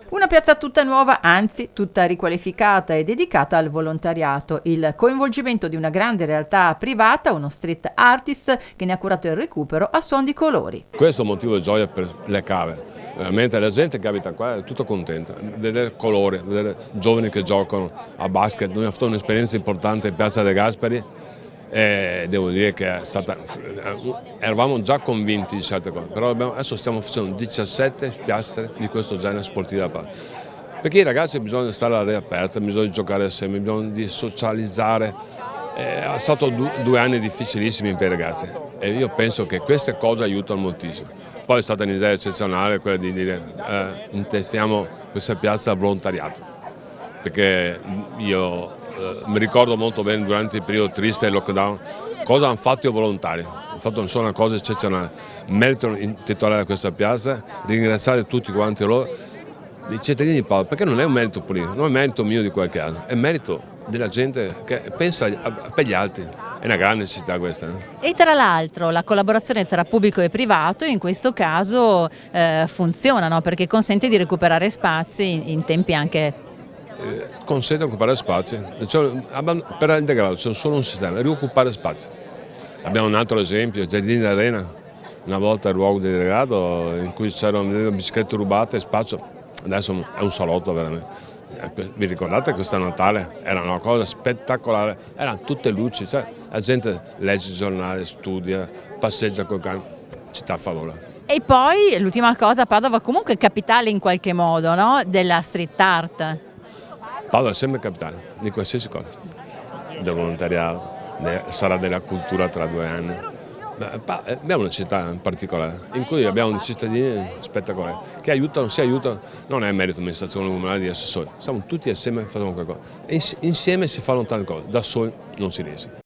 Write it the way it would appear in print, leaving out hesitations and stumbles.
Una piazza tutta nuova, anzi tutta riqualificata e dedicata al volontariato. Il coinvolgimento di una grande realtà privata, uno street artist che ne ha curato il recupero a suon di colori. Questo è un motivo di gioia per le cave. Veramente la gente che abita qua è tutta contenta. Vedere colore, vedere giovani che giocano a basket. Noi abbiamo fatto un'esperienza importante in Piazza De Gasperi. E devo dire che eravamo già convinti di certe cose, però adesso stiamo facendo 17 piazze di questo genere sportive da parte. Perché i ragazzi bisogna stare all'aria aperta, bisogna giocare assieme, bisogna di socializzare. È stato 2 anni difficilissimi per i ragazzi e io penso che queste cose aiutano moltissimo. Poi è stata un'idea eccezionale quella di dire intestiamo questa piazza al volontariato, perché io mi ricordo molto bene durante il periodo triste del lockdown cosa hanno fatto i volontari. Hanno fatto una cosa eccezionale, meritano il titolare di questa piazza, ringraziare tutti quanti loro, i cittadini di Padova, perché non è un merito politico, non è un merito mio di qualche altro, è merito della gente che pensa per gli altri. È una grande città questa. E tra l'altro la collaborazione tra pubblico e privato in questo caso funziona, no? Perché consente di recuperare spazi in tempi anche consente di occupare spazi, per integrare c'è solo un sistema, rioccupare spazi. Abbiamo un altro esempio, Giardini d'Arena, una volta il luogo di degrado in cui c'erano biciclette rubate, spazio, adesso è un salotto veramente. Vi ricordate questo Natale? Era una cosa spettacolare, erano tutte luci, cioè, la gente legge il giornale, studia, passeggia col cane, città favolosa. E poi l'ultima cosa, Padova comunque è capitale in qualche modo, no? Della street art. Padova è sempre capitale di qualsiasi cosa, del volontariato, sarà della cultura tra 2 anni. Abbiamo una città in particolare in cui abbiamo dei cittadini spettacolari che si aiutano, non è merito dell'amministrazione comunale di assessori, siamo tutti assieme e facciamo qualcosa. E insieme si fanno tante cose, da soli non si riesce.